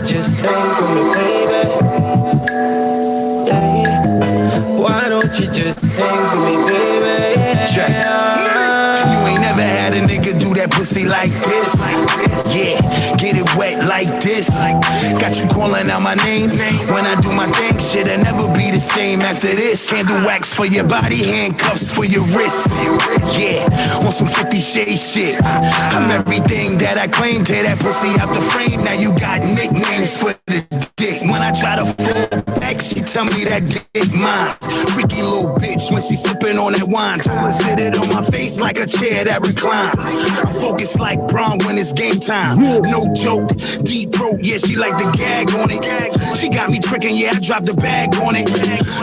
just sing for me, baby? Yeah. Why don't you just sing for me, baby? Yeah. Check. You ain't never had a nigga do that pussy like this. Yeah, get it wet like this. Got you calling out my name when I do my thing. Shit'll never be the same after this. Candle wax for your body, handcuffs for your wrist. Yeah, on some 50 Shades shit. I'm everything that I claim. Tear that pussy out the frame. Now you got nicknames for the dick. When I try to fall back, she tell me that dick mine. Freaky little bitch when she sipping on that wine. Told her sit it on my face like a chair that reclines. I'm focused like prom when it's game time. No joke, deep throat, yeah, she like the gag on it. She got me tricking, yeah, I dropped the bag on it.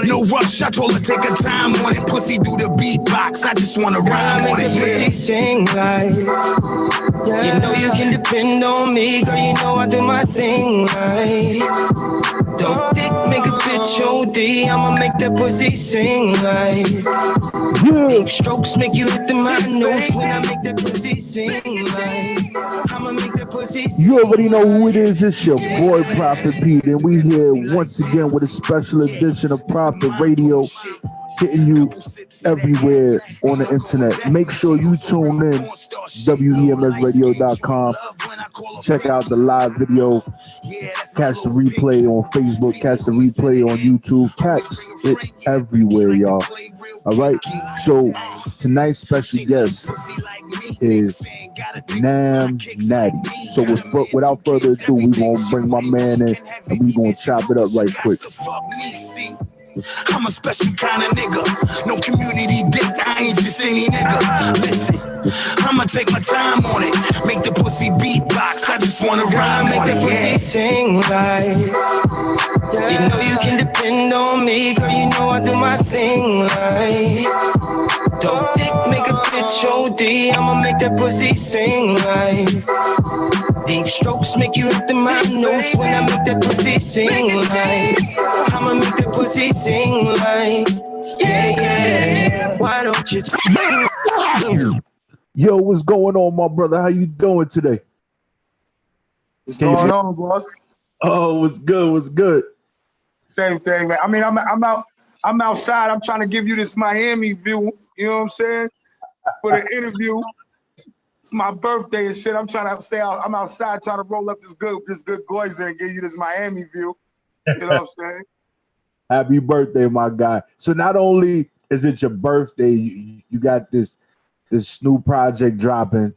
No rush, I told her take her time on it. Pussy do the beatbox, I just wanna rhyme on it, yeah. Pussy sing like, yeah. You know you can depend on me, girl, you know I do my thing right. Dope dick make a bitch OD, I'ma make that pussy sing like. Deep strokes make you hit the my notes when I make that pussy sing like. I'ma make that pussy sing. You already know who it is. It's your boy Prophet Pete, and we here once again with a special edition of Prophet Radio, hitting you everywhere on the internet. Make sure you tune in WEMSradio.com. Check out the live video. Catch the replay on Facebook. Catch the replay on YouTube. Catch it everywhere, y'all. All right. So tonight's special guest is Nitty. So without further ado, we're going to bring my man in and we're going to chop it up right quick. I'm a special kind of nigga. No community dick, I ain't just any nigga. Listen, I'ma take my time on it. Make the pussy beatbox, I just wanna rhyme make on that it, pussy yeah. sing like. You know you can depend on me, girl, you know I do my thing right. Dope dick make a bitch OD, I'ma make that pussy sing like. Deep strokes make you hit the my notes when I make that pussy sing like. I'ma make that pussy sing like. Yeah, yeah. Why don't you? Yo, what's going on, my brother? How you doing today? What's going on, boss? Oh, what's good? What's good? Same thing, man. I mean, I'm outside. I'm trying to give you this Miami view. You know what I'm saying? For the interview. It's my birthday and shit. I'm trying to stay out. I'm outside trying to roll up this good goizer and give you this Miami view. You know what I'm saying? Happy birthday, my guy. So not only is it your birthday, you got this new project dropping.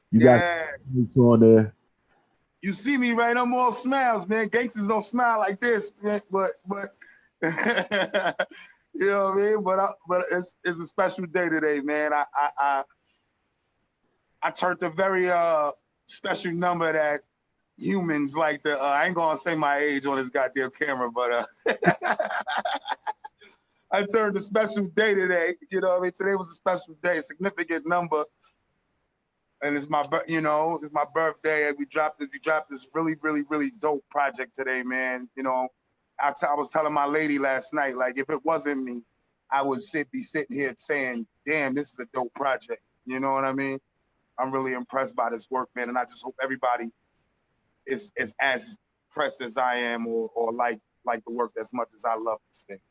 You got on there. You see me, right? I'm all smiles, man. Gangsters don't smile like this, man. But you know what I mean? But it's a special day today, man. I turned a very special number that humans like to. I ain't gonna say my age on this goddamn camera, but I turned a special day today. You know what I mean? Today was a special day, a significant number, and it's my it's my birthday. And we dropped this really, really, really dope project today, man. You know, I was telling my lady last night, like if it wasn't me, I would be sitting here saying, "Damn, this is a dope project." You know what I mean? I'm really impressed by this work, man, and I just hope everybody is as impressed as I am, or like the work as much as I love this thing.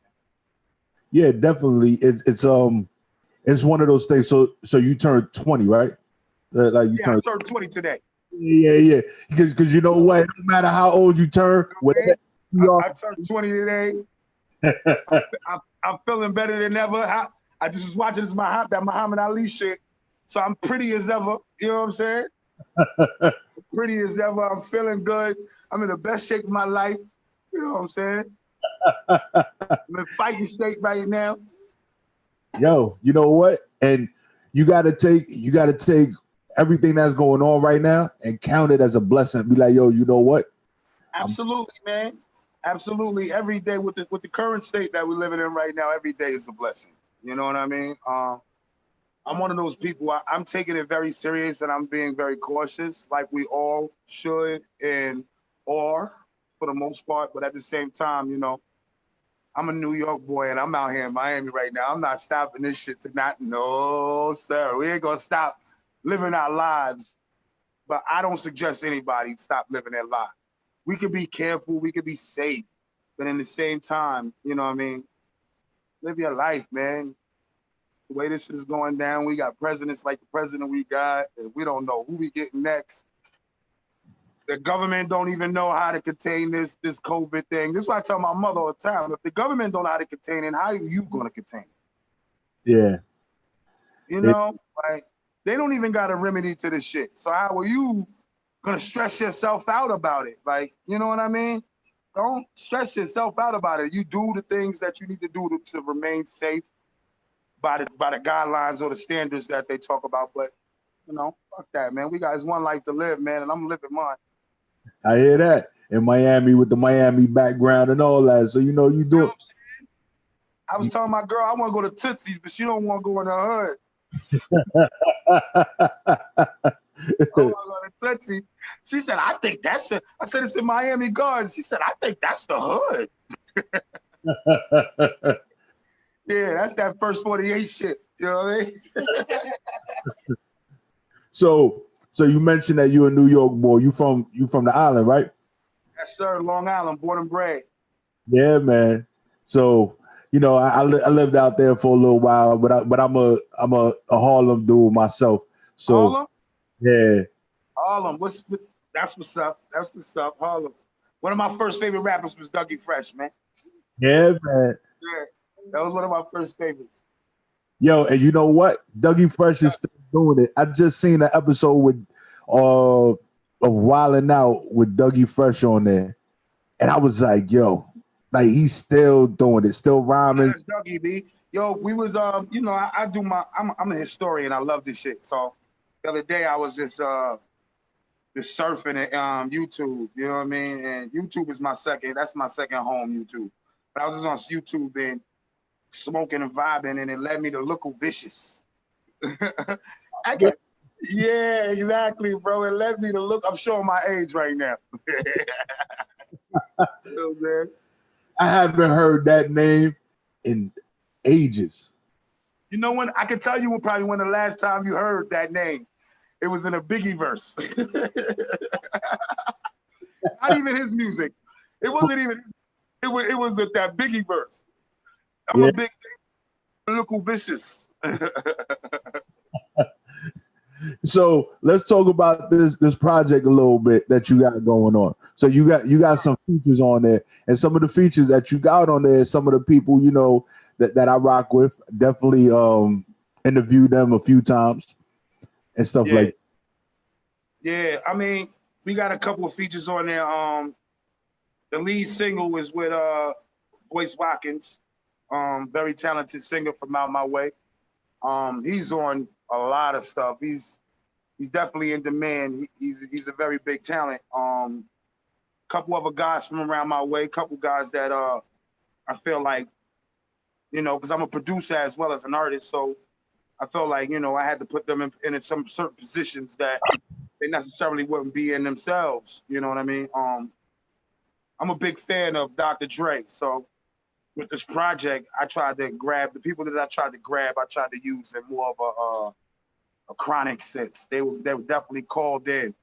Yeah, definitely. It's one of those things. So you turned 20, right? I turned 20 today. Yeah. Because you know what? No matter how old you turn, I turned 20 today. I'm feeling better than ever. I just was watching that Muhammad Ali shit. So I'm pretty as ever, you know what I'm saying? Pretty as ever. I'm feeling good. I'm in the best shape of my life. You know what I'm saying? I'm in fighting shape right now. Yo, you know what? And you gotta take everything that's going on right now and count it as a blessing. Be like, yo, you know what? Absolutely, man. Absolutely. Every day with the current state that we're living in right now, every day is a blessing. You know what I mean? I'm one of those people, I'm taking it very serious and I'm being very cautious, like we all should and are for the most part. But at the same time, you know, I'm a New York boy and I'm out here in Miami right now. I'm not stopping this shit tonight. No, sir. We ain't gonna stop living our lives. But I don't suggest anybody stop living their lives. we could be careful, we could be safe, but in the same time, you know what I mean? Live your life, man. The way this shit is going down, we got presidents like the president we got, and we don't know who we getting next. The government don't even know how to contain this COVID thing. This is why I tell my mother all the time, if the government don't know how to contain it, how are you going to contain it? Yeah. You know, like, they don't even got a remedy to this shit. So how are you going to stress yourself out about it? Like, you know what I mean? Don't stress yourself out about it. You do the things that you need to do to remain safe by the guidelines or the standards that they talk about. But, you know, fuck that, man. We got one life to live, man, and I'm living mine. I hear that. In Miami with the Miami background and all that. So, you know, you do it. I was telling my girl I want to go to Tootsie's, but she don't want to go in the hood. I want to go to Tootsie's. She said, I think that's it. I said, it's in Miami Gardens. She said, I think that's the hood. Yeah, that's that first 48 shit. You know what I mean? So you mentioned that you're a New York boy. You from the island, right? Yes, sir. Long Island, born and bred. Yeah, man. So, you know, I lived out there for a little while, but I'm a Harlem dude myself. So Harlem? yeah. Harlem. That's what's up. That's what's up. Harlem. One of my first favorite rappers was Dougie Fresh, man. Yeah, man. Yeah. That was one of my first favorites. Yo, and you know what? Dougie Fresh is still doing it. I just seen an episode with of Wildin' Out with Dougie Fresh on there. And I was like, yo, like he's still doing it, still rhyming. That's Dougie, B. Yo, we was you know, I do I'm a historian. I love this shit. So the other day I was just surfing at YouTube, you know what I mean? And YouTube is that's my second home, YouTube. But I was just on YouTube and smoking and vibing, and it led me to Look Vicious. Yeah, exactly, bro. It led me to look. I'm showing my age right now. You know, I haven't heard that name in ages. you know when? I can tell you probably when the last time you heard that name. It was in a Biggie verse. Not even his music. It wasn't even. It was that Biggie verse. I'm a big Look Vicious. So let's talk about this project a little bit that you got going on. So you got some features on there, and some of the features that you got on there, some of the people you know that I rock with, definitely interviewed them a few times and stuff like that. Yeah, I mean, we got a couple of features on there. The lead single is with Boyce Watkins, very talented singer from out my way. He's on a lot of stuff. He's definitely in demand. He's a very big talent. Couple other guys from around my way, couple guys that I feel like, you know, because I'm a producer as well as an artist, so I felt like, you know, I had to put them in some certain positions that they necessarily wouldn't be in themselves. You know what I mean? I'm a big fan of Dr. Dre, so with this project, I tried to grab the people that I tried to use in more of a chronic sense. They were definitely called in.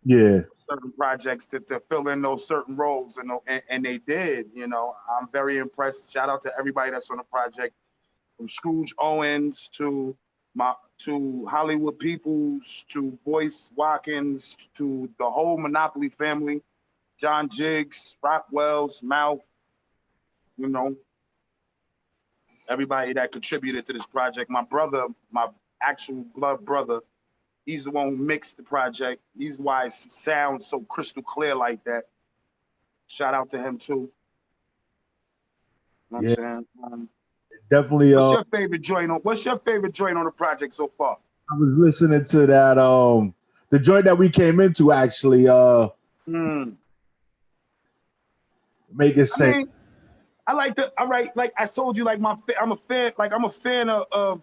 Yeah. Certain projects to fill in those certain roles, and they did. You know, I'm very impressed. Shout out to everybody that's on the project, from Scrooge Owens to Hollywood Peoples to Boyce Watkins to the whole Monopoly family, John Jiggs, Rockwell's, Mouth. You know, everybody that contributed to this project. My brother, my actual blood brother, he's the one who mixed the project. He's why it sounds so crystal clear like that. Shout out to him too. You know what I'm saying? Definitely. What's your favorite joint on the project so far? I was listening to that the joint that we came into actually. Make it say. I mean, I like the. All right, like I told you, like I'm a fan of.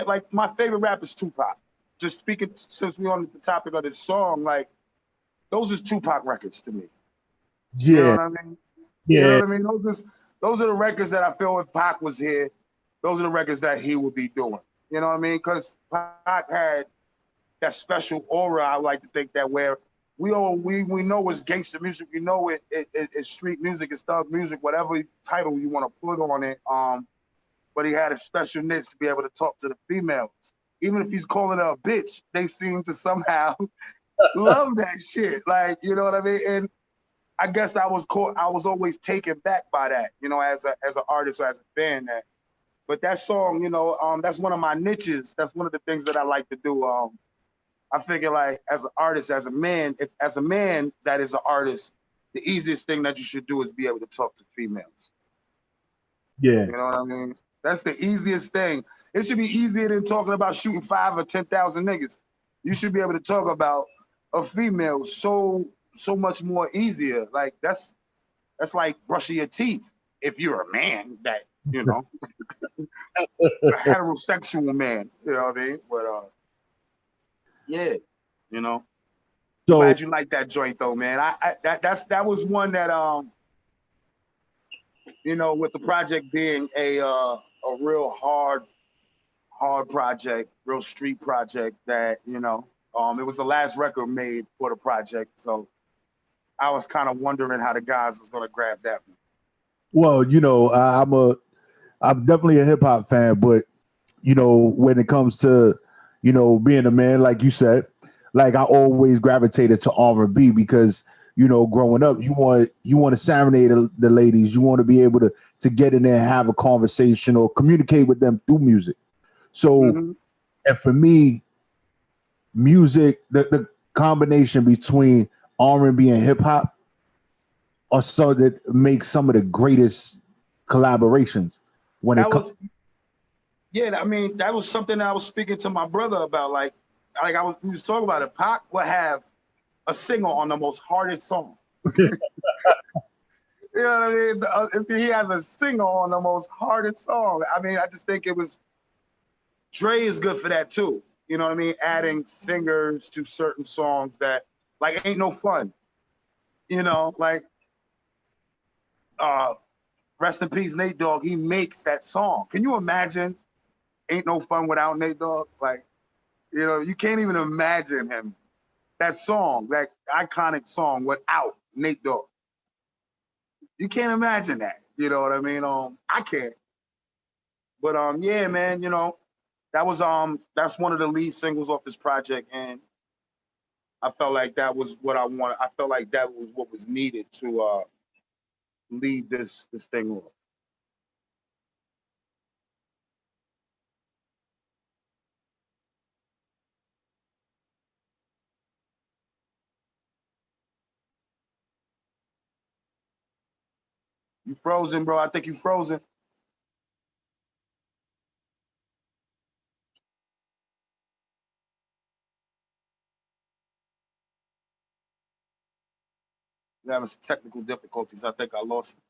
Like my favorite rapper is Tupac. Just speaking, since we're on the topic of this song, like those is Tupac records to me. Yeah. You know what I mean? Yeah. You know what I mean? Those are the records that I feel if Pac was here, those are the records that he would be doing. You know what I mean? Because Pac had that special aura, I like to think, that where we know it's gangster music. We know it's street music, it's thug music, whatever title you want to put on it. But he had a special niche to be able to talk to the females. Even if he's calling her a bitch, they seem to somehow love that shit. Like, you know what I mean? And I guess I was always taken back by that, you know, as an artist or as a fan. But that song, that's one of my niches. That's one of the things that I like to do. I figure like as an artist, as a man that is an artist, the easiest thing that you should do is be able to talk to females. Yeah. You know what I mean? That's the easiest thing. It should be easier than talking about shooting 5 or 10,000 niggas. You should be able to talk about a female so much more easier. Like that's like brushing your teeth if you're a man that, a heterosexual man. You know what I mean? But yeah, you know. So Glad you like that joint though, man. That was one that with the project being a real hard project, real street project that, it was the last record made for the project. So I was kind of wondering how the guys was gonna grab that one. well, I'm definitely a hip hop fan, but when it comes to being a man, like you said, like I always gravitated to R&B because growing up, you want to serenade the ladies, you want to be able to get in there and have a conversation or communicate with them through music. So, Mm-hmm. and for me, music, the combination between R&B and hip hop are so that makes some of the greatest collaborations when it That comes. was Yeah, I mean, that was something that I was speaking to my brother about. Like we was talking about it. Pac would have a singer on the most hardest song. You know what I mean? He has a singer on the most hardest song. I mean, I just think it was Dre is good for that too. You know what I mean? Adding singers to certain songs that like ain't no fun. Like uh rest in peace, Nate Dogg. He makes that song. Can you imagine? Ain't no fun without Nate Dogg. Like, you can't even imagine him. That song, that iconic song without Nate Dogg. You can't imagine that. You know what I mean? I can't. But yeah, man, that's one of the lead singles off this project, and I felt like that was what I wanted. I felt like that was what was needed to lead this thing off. You frozen, bro. I think you frozen. You having some technical difficulties. I think I lost it.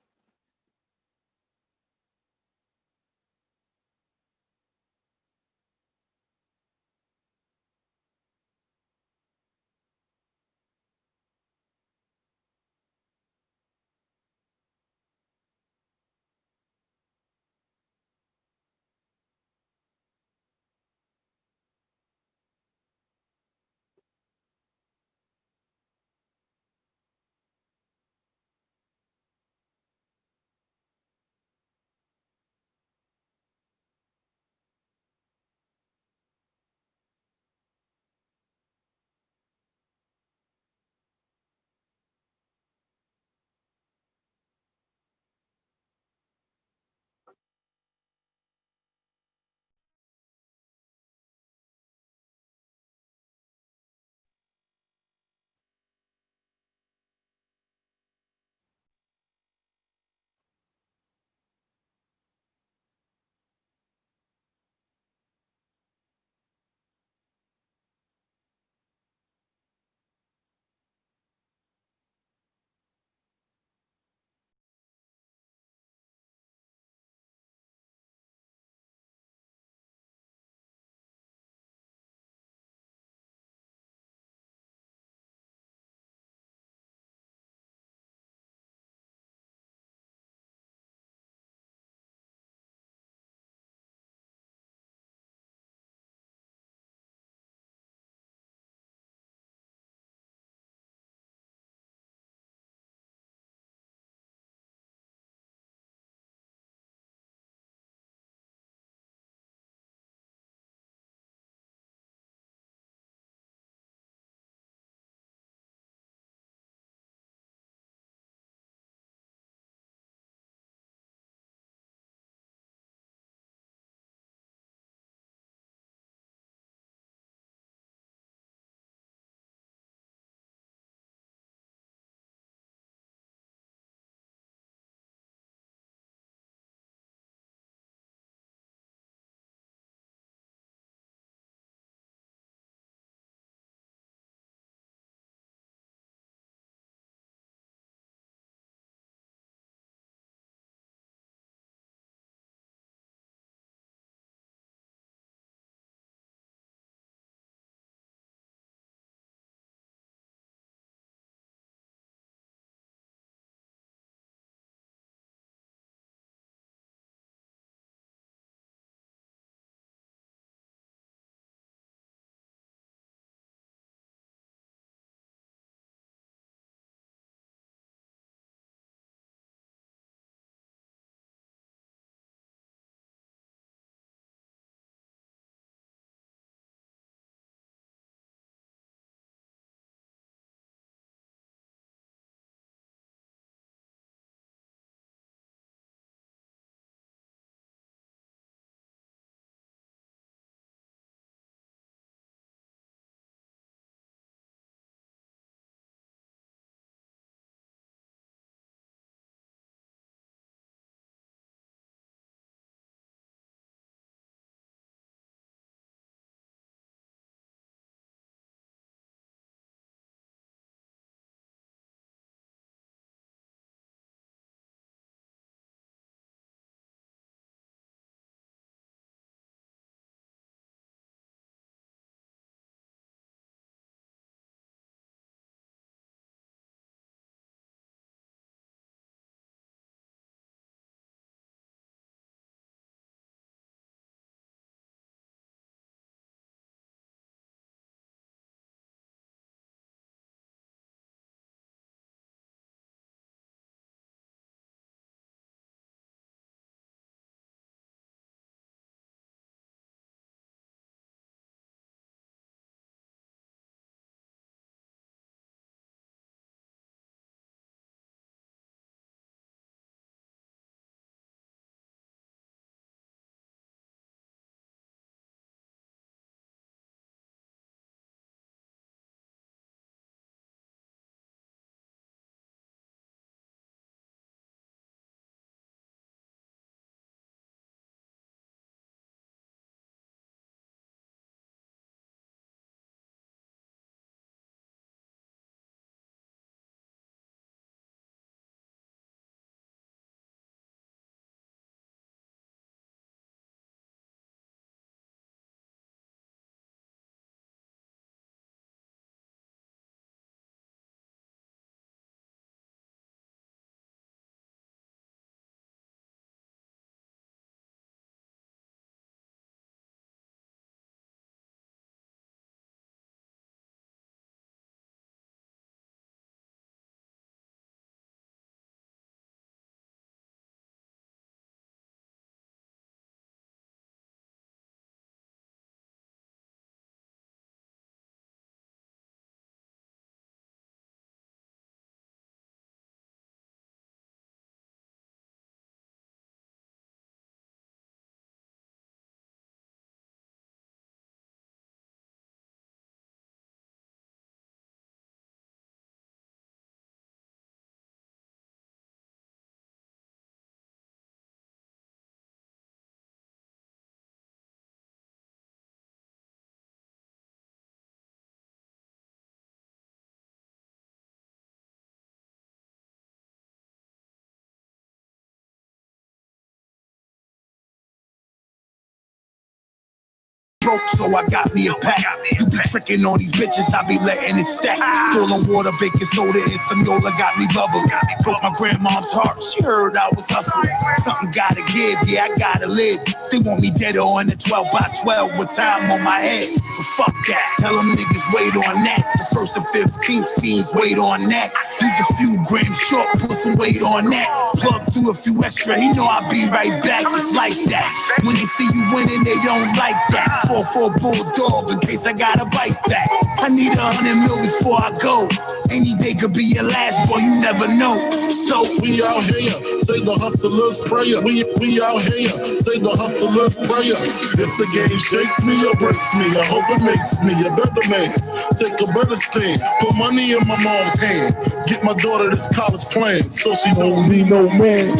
stroke, so I got me a pack. You be tricking on these bitches, I be letting it stack. Boiling water, baking soda, and some Yola got me bubbling. Broke my grandmom's heart, she heard I was hustling. Something gotta give, yeah, I gotta live. They want me dead on the 12 by 12 with time on my head. But fuck that, tell them niggas wait on that. The 1st and 15th fiends wait on that. He's a few grams short, put some weight on that. Plug through a few extra, he know I'll be right back. It's like that. When they see you winning, they don't like that. 4-4 bulldog in case I gotta bite back. I need 100 mil before I go. Any day could be your last, boy, you never know. So we out here, say the hustler's prayer. We out here, say the hustler's prayer. If the game shakes me or breaks me, I hope it makes me a better man. Take a better stand, put money in my mom's hand. Get my daughter this college plan, so she don't need no man.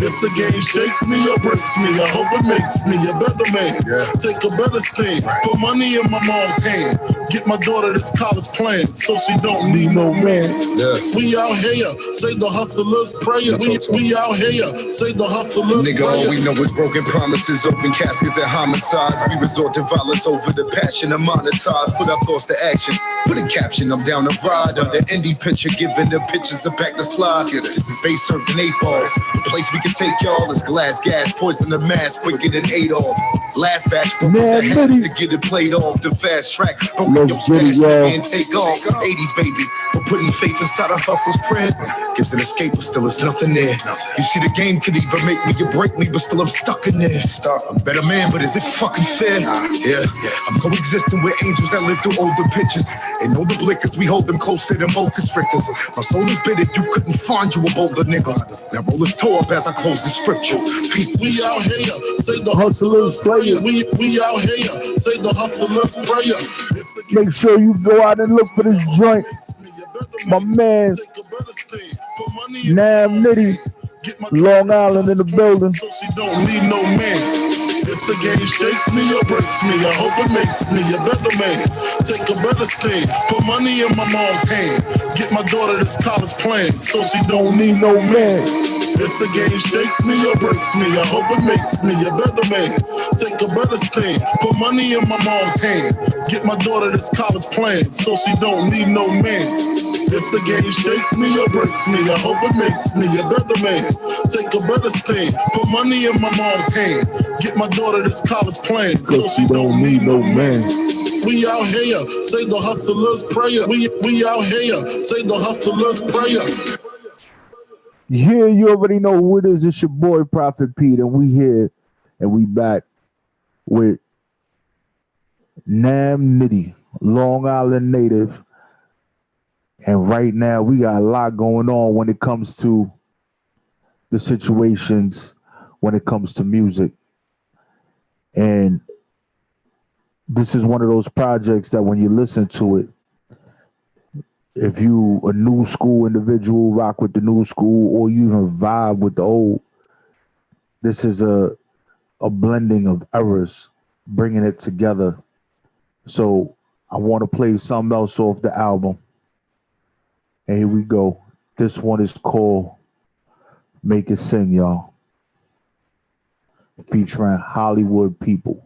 If the game shakes me or breaks me, I hope it makes me a better man. Take a better stand, put money in my mom's hand. Get my daughter this college plan, so she don't need no man. We out here, say the hustler's prayer. We out here, say the hustler's nigga, prayer. all we know is broken promises, open caskets and homicides. We resort to violence over the passion of monetize. Put our thoughts to action, put a caption, I'm down to ride. Under indie picture, giving the pictures a back to slide. This is base served in 8 balls. The place we can take y'all is glass, gas, poison the mask, quicker than 8 off. Last batch, broke the hands to get it played off. The fast track, broke your stash, and take off. 80s baby, we're putting faith inside a hustler's prayer. Gives an escape, but still it's nothing there. You see, the game could either make me or break me, but still I'm stuck in there. I'm a better man, but is it fucking fair? Yeah, I'm coexisting with angels that live through older pictures. And know the blickers, we hold them closer than boa constrictors. My soul is bitter, you couldn't find you a bolder nigga. Now roll this toe up as I close the scripture. We out here, say the hustler's prayer. We out here, say the hustler's prayer. Make sure you go out and look for this joint. My man, Nitty, Long Island in the building. So she don't need no man. If the game shakes me or breaks me, I hope it makes me a better man. Take a better stand, put money in my mom's hand. Get my daughter this college plan, so she don't need no man. If the game shakes me or breaks me, I hope it makes me a better man. Take a better stand, put money in my mom's hand. Get my daughter this college plan, so she don't need no man. If the game shakes me or breaks me, I hope it makes me a better man. Take a better stand, put money in my mom's hand. Get my daughter this college plan, so she don't need no man. We out here, say the hustler's prayer. We out here, say the hustler's prayer. Yeah, you already know who it is. It's your boy Prophet Pete, and we here and we back with Nitty, Long Island native. And right now we got a lot going on when it comes to the situations, when it comes to music. And this is one of those projects that when you listen to it, if you a new school individual, rock with the new school, or you even vibe with the old, this is a blending of eras, bringing it together. So I want to play something else off the album. And here we go. This one is called Make It Sing, y'all. Featuring Hollywood people.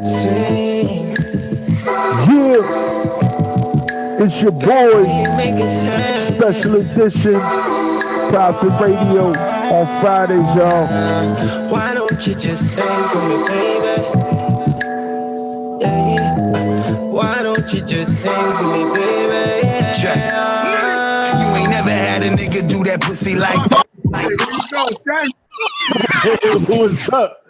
Sing. Yeah. It's your boy, special edition, Prophet Radio on Fridays, y'all. Why don't you just sing for me, baby? Yeah. Why don't you just sing for me, baby? Yeah. Check. You ain't never had a nigga do that pussy like that. Hey, where you go, son? What's up?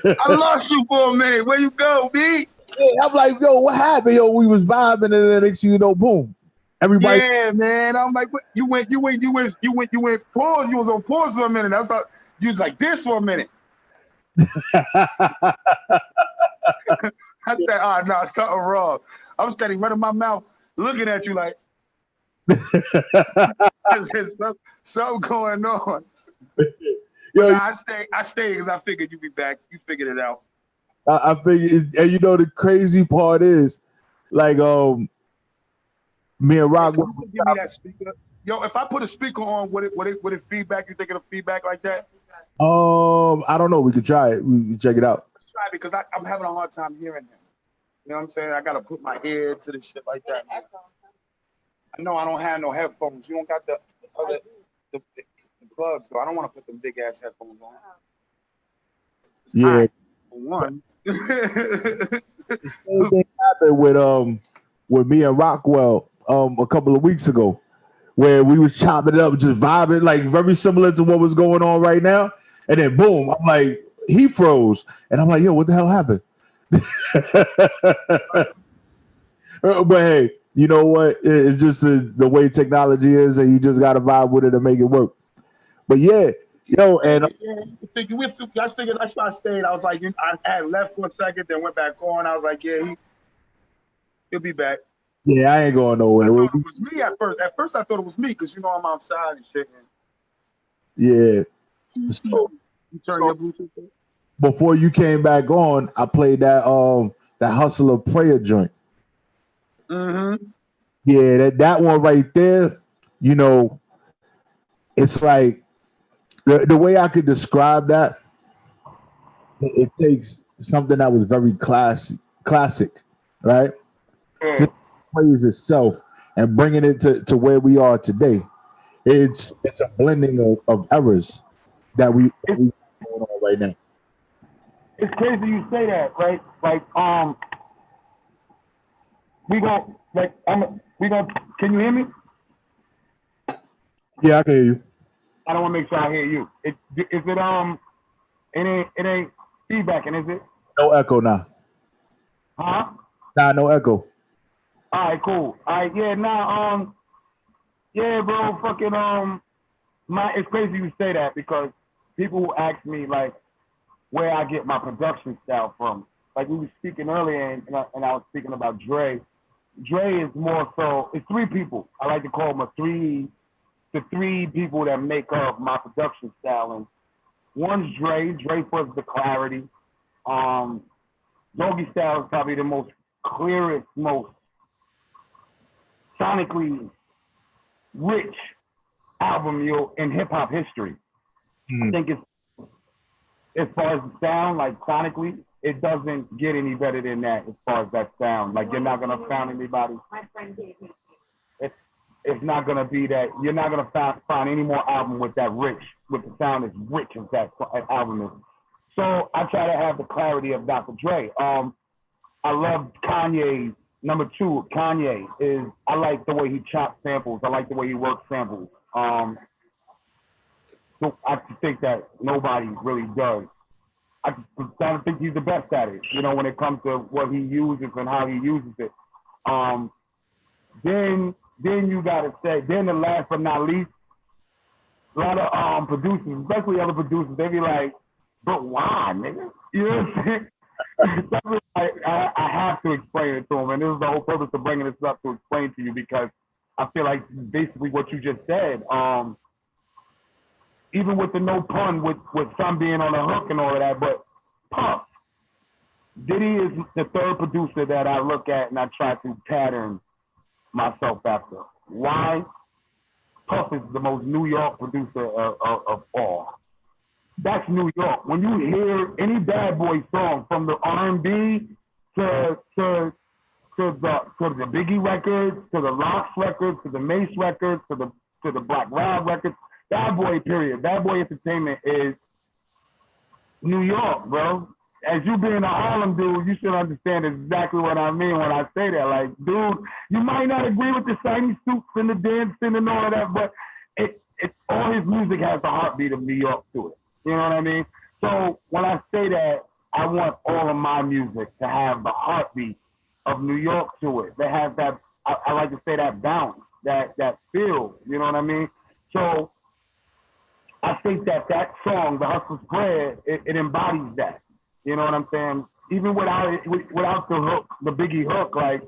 I lost you for a minute. Where you go, B? Yeah, I'm like, yo, what happened? Yo, we was vibing, and then next thing you know, boom. Everybody. Yeah, man. I'm like, what? You went pause. You was on pause for a minute. I thought you was like this for a minute. I said, oh no, something wrong. I'm standing right in my mouth, looking at you like there's something going on. Yo, I stay because I figured you'd be back. You figured it out. I figured, and you know the crazy part is, like, me and Rock. Give me that speaker. Yo, if I put a speaker on, would it feedback? You think it'll feedback like that? I don't know. We could try it. We can check it out. Let's try it because I'm having a hard time hearing him. You know what I'm saying? I gotta put my ear to the shit like that. Man. I know I don't have no headphones. You don't got the other the plugs though. I don't want to put them big ass headphones on. It's Yeah. hot, for one. Same thing happened with me and Rockwell a couple of weeks ago, where we was chopping it up, just vibing, like very similar to what was going on right now. And then boom, I'm like, he froze, and I'm like, yo, what the hell happened? But hey, you know what? It's just the way technology is, and you just got to vibe with it and make it work. But yeah, yo, and I figured that's why I stayed. I was like, I had left for a second, then went back on. I was like, yeah, he'll be back. yeah, I ain't going I nowhere. thought it was me at first. At first, I thought it was me because I'm outside and shit. Yeah. So, you turn your Bluetooth on? Before you came back on, I played that Hustler Prayer joint. Mm-hmm. Yeah, that one right there, you know, it's like the way I could describe that, it takes something that was very classic, right? Just plays itself and bringing it to where we are today. It's a blending of eras that we going on right now. It's crazy you say that, right? Like, can you hear me? Yeah, I can hear you. I don't want to make sure I hear you. It ain't feedbacking, is it? No echo now. Huh? Nah, no echo. All right, cool. All right, yeah, yeah, bro, fucking, it's crazy you say that because people who ask me, like, where I get my production style from. Like, we were speaking earlier, and I was speaking about Dre. Dre is more so, it's three people. I like to call them the three people that make up my production style. And one's Dre. Dre puts the clarity. Doggy Style is probably the most clearest, most sonically rich album in hip hop history. I think it's, as far as the sound, like sonically, it doesn't get any better than that as far as that sound. Like, you're not gonna find anybody. It's not gonna be that. You're not gonna find any more album with that rich, with the sound as rich as that album is. So I try to have the clarity of Dr. Dre. I love Kanye. Number two, Kanye is, I like the way he chops samples. I like the way he works samples. So I think that nobody really does. I don't think he's the best at it, when it comes to what he uses and how he uses it. Then you gotta say, then the last but not least, a lot of producers, especially other producers, they be like, but why, nigga? You know what I'm saying? I have to explain it to them, and this is the whole purpose of bringing this up, to explain to you, because I feel like basically what you just said, even with the no pun, with some being on the hook and all of that, but Puff, Diddy is the third producer that I look at and I try to pattern myself after. Why? Puff is the most New York producer of all. That's New York. When you hear any Bad Boy song, from the R&B to the Biggie records, to the Locks records, to the Mace records, to the Black Rob records, Bad Boy, period. Bad Boy Entertainment is New York, bro. As you being a Harlem dude, you should understand exactly what I mean when I say that. Like, dude, you might not agree with the shiny suits and the dancing and all of that, but all his music has the heartbeat of New York to it. You know what I mean? So when I say that, I want all of my music to have the heartbeat of New York to it. They have that, I like to say, that bounce, that feel. You know what I mean? So I think that song, The Hustler's Prayer, it embodies that. You know what I'm saying? Even without the hook, the Biggie hook, like,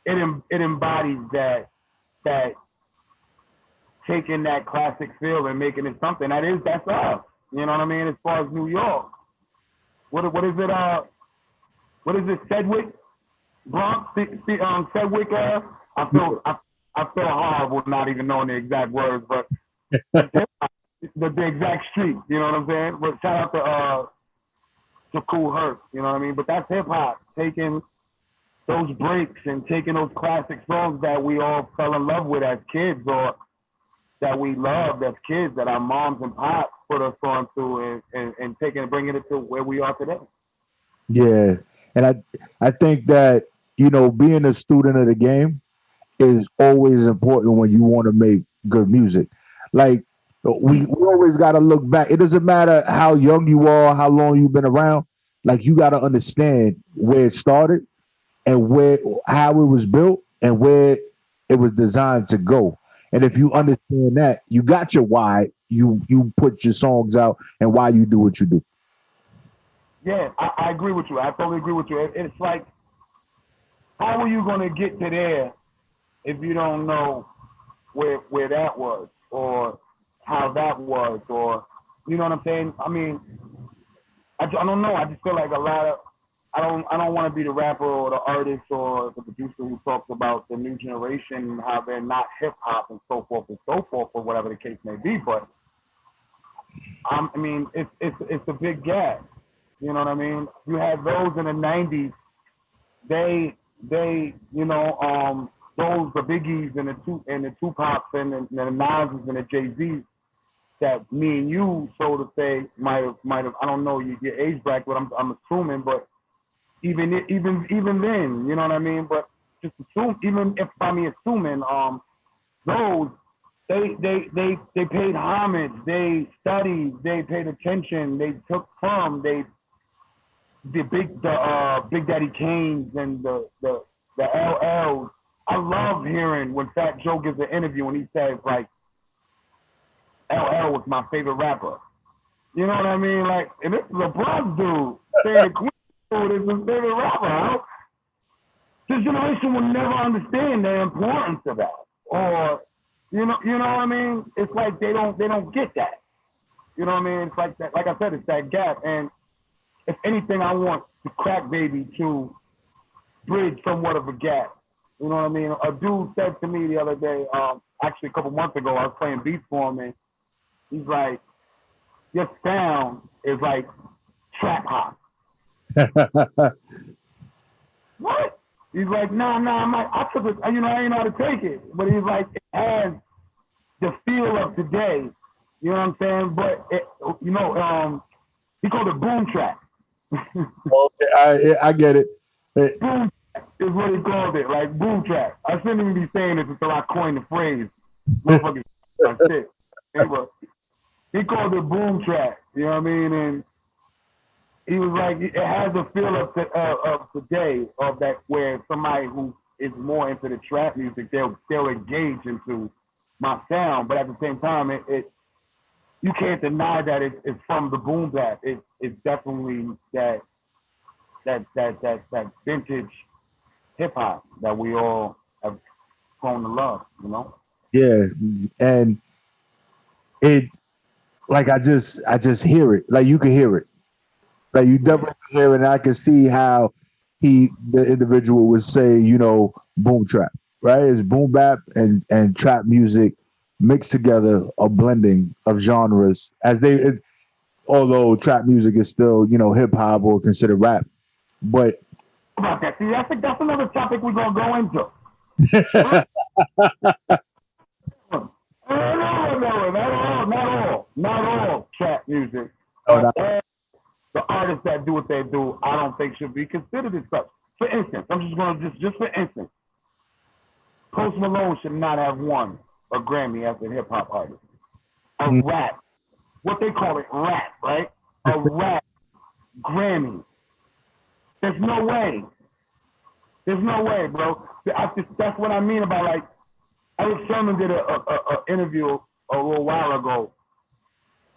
it embodies that taking that classic feel and making it something that's us. You know what I mean? As far as New York, what is it? What is it? Sedgwick, Bronx, Sedgwick. I feel horrible not even knowing the exact words, but the exact street. You know what I'm saying? But shout out to Cool Herc. You know what I mean? But that's hip hop taking those breaks and taking those classic songs that we all fell in love with as kids, or that we loved as kids, that our moms and pops put us onto, and taking and bringing it to where we are today. Yeah, and I think that being a student of the game is always important when you want to make good music. Like we always got to look back. It doesn't matter how young you are, how long you've been around. Like you got to understand where it started and how it was built and where it was designed to go. And if you understand that, you got your why. You put your songs out and why you do what you do. Yeah, I agree with you. I totally agree with you. It's like, how are you going to get to there if you don't know where that was, or how that was, or you know what I'm saying? I mean, I don't know. I just feel like a lot of I don't want to be the rapper or the artist or the producer who talks about the new generation, how they're not hip hop and so forth, or whatever the case may be. But I mean, it's a big gap. You know what I mean? You had those in the '90s. They those the Biggies and the Tupacs and the Nas's and the Jay-Z's that me and you, so to say, might have I don't know your age bracket, but I'm assuming, but even then, you know what I mean? But just assume, even if I'm assuming, those they paid homage, they studied, they paid attention, they took from, the Big Daddy Kane's and the LLs. I love hearing when Fat Joe gives an interview and he says like, LL was my favorite rapper. You know what I mean? Like, and this is a Bronx dude saying the Queen dude is his favorite rapper. Huh? This generation will never understand the importance of that, or you know what I mean? It's like they don't get that. You know what I mean? It's like that. Like I said, it's that gap. And if anything, I want the Crack Baby to bridge somewhat of a gap. You know what I mean? A dude said to me the other day, actually a couple months ago, I was playing beats for him, and he's like, your sound is like trap hop. What? He's like, nah, I took it, I ain't know how to take it. But he's like, it has the feel of today. You know what I'm saying? But, he called it boom trap. Okay, I get it. Boom trap is what he called it, like boom trap. I shouldn't even be saying this until I coined the phrase. Motherfuckers shit. Anyway, he called it boom trap, you know what I mean? And he was like, it has a feel of today, of that, where somebody who is more into the trap music, they'll engage into my sound, but at the same time, it you can't deny that it's from the boom bap. It's definitely that vintage hip hop that we all have grown to love, you know? Yeah, and it, like I just hear it. Like you can hear it. Like you definitely can hear it, and I can see how the individual would say, boom trap, right? It's boom bap and trap music mixed together, a blending of genres. Although trap music is still, hip hop or considered rap, but about that. See, that's another topic we're gonna go into. Not all trap music. All the artists that do what they do, I don't think should be considered as such. For instance, I'm just gonna just for instance, Post Malone should not have won a Grammy as a hip hop artist. A rap, what they call it, rap, right? A rap Grammy. There's no way. There's no way, bro. That's what I mean about, like, Eric Sherman did a interview a little while ago,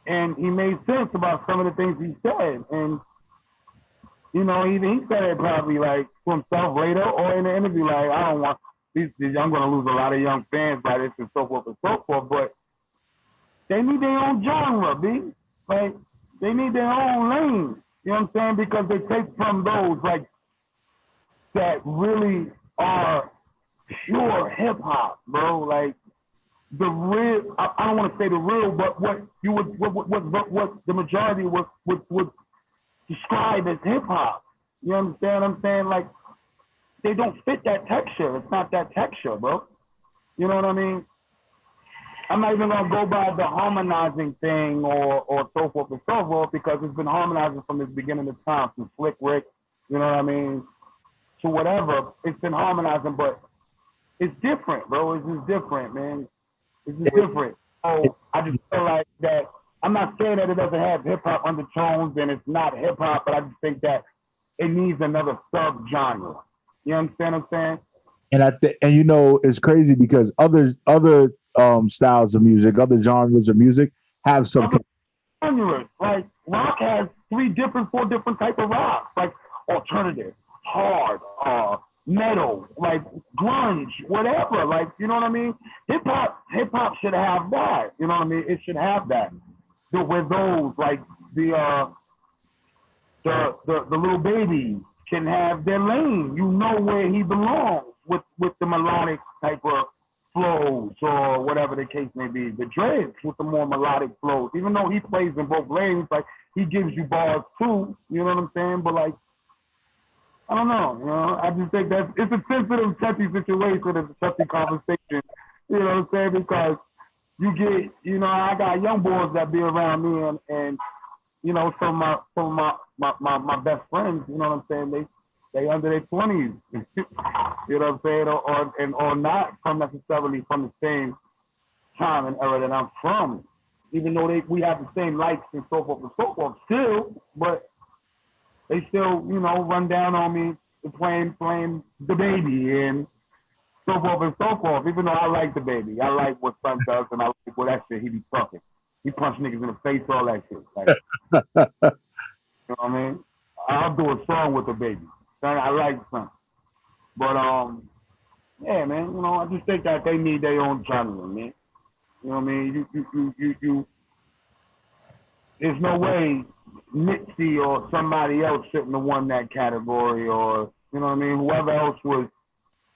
and he made sense about some of the things he said. And, he said it probably, like, to himself later or in the interview, like, I don't want, I'm going to lose a lot of young fans by this and so forth and so forth, but they need their own genre, B. Like, they need their own lane. You know what I'm saying? Because they take from those, like, that really are pure hip hop, bro. Like the real, I don't want to say the real, but what the majority would describe as hip hop. You understand what I'm saying? Like they don't fit that texture. It's not that texture, bro. You know what I mean? I'm not even gonna go by the harmonizing thing or so forth and so forth because it's been harmonizing from the beginning of time, from Slick Rick, you know what I mean, to whatever. It's been harmonizing, but it's different, bro. It's just different, man. It's just different. So I just feel like that. I'm not saying that it doesn't have hip hop undertones and it's not hip hop, but I just think that it needs another sub genre. You understand what I'm saying? And you know, it's crazy because other styles of music, other genres of music have some Genres. Like rock has 4 different type of rock, like alternative, hard, metal, like grunge, whatever. Like, you know what I mean? Hip hop should have that. You know what I mean? It should have that. With those, like the little baby can have their lane. You know where he belongs with the melodic type of flows or whatever the case may be. The Dreads with the more melodic flows, even though he plays in both lanes, like he gives you bars too. You know what I'm saying? But like, I don't know. You know, I just think that it's a sensitive, touchy situation. It's a touchy conversation. You know what I'm saying? Because you get, you know, I got young boys that be around me, and you know, some of my best friends. You know what I'm saying? They under their 20s. You know what I'm saying? Or not from necessarily from the same time and era that I'm from. Even though we have the same likes and so forth still, but they still, you know, run down on me playing the baby and so forth. Even though I like the baby, I like what Son does, and I like what that shit he be talking. He punch niggas in the face, all that shit. Like, you know what I mean? I'll do a song with the baby. Son, I like Son, but yeah, man. You know, I just think that they need their own genre, man. You know what I mean? You. There's no way Nitty or somebody else shouldn't have won that category, or you know what I mean. Whoever else was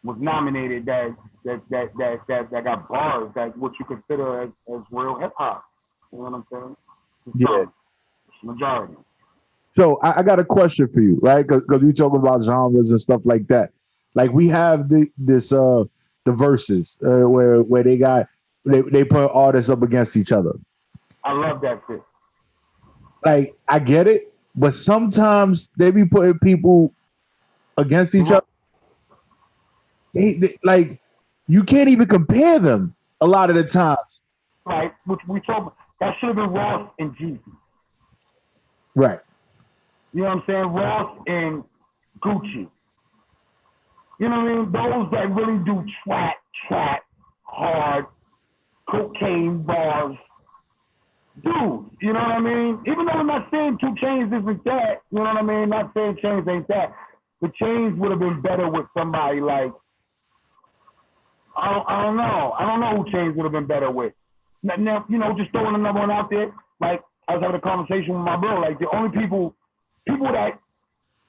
nominated that got bars that what you consider as real hip hop. You know what I'm saying? Yeah. Majority. So I got a question for you, right? Because we talking about genres and stuff like that. Like we have the verses where they put artists up against each other. I love that shit. Like I get it, but sometimes they be putting people against each other. They like you can't even compare them a lot of the times. Right, which we talk that should have been Ross and Jeezy. Right. You know what I'm saying? Ross and Gucci. You know what I mean? Those that really do trap, hard, cocaine bars. Dude, you know what I mean? Even though I'm not saying 2 Chainz isn't that, you know what I mean? Not saying Chainz ain't that. The Chainz would have been better with somebody like, I don't know. I don't know who Chainz would have been better with. Now, you know, just throwing another one out there. Like, I was having a conversation with my bro. Like, the only people that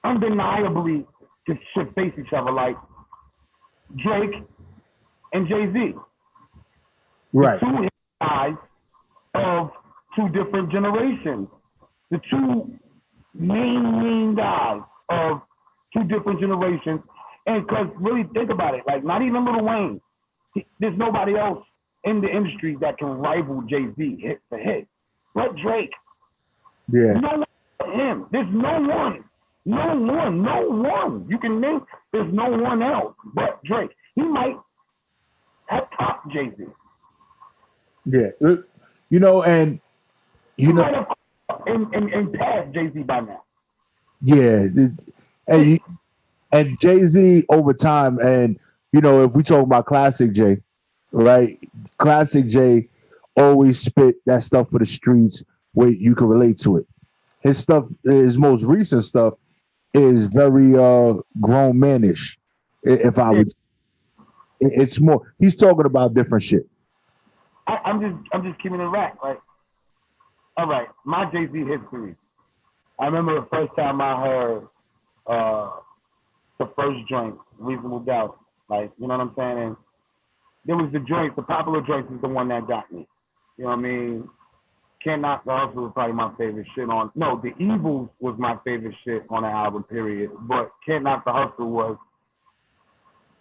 undeniably should face each other, like Drake and Jay-Z. Right. The 2 guys of 2 different generations. The 2 main guys of 2 different generations. And because really think about it, like not even Lil Wayne, there's nobody else in the industry that can rival Jay-Z hit for hit. But Drake. Yeah. No one but him. There's no one. You can name, there's no one else but Drake. He might have topped Jay-Z. Yeah. You know, and you know, might have and passed Jay-Z by now. Yeah. And Jay-Z over time, and you know, if we talk about classic Jay, right? Classic Jay always spit that stuff for the streets where you can relate to it. His stuff, his most recent stuff, is very grown manish. If I would, it's more. He's talking about different shit. I'm just keeping it right. Like, all right, my Jay-Z history. I remember the first time I heard the first joint, Reasonable Doubt. Like, you know what I'm saying? And there was the joint, the popular joint is the one that got me. You know what I mean? Can't Knock the Hustle was probably my favorite shit on. No, The Evils was my favorite shit on the album, period. But Can't Knock the Hustle was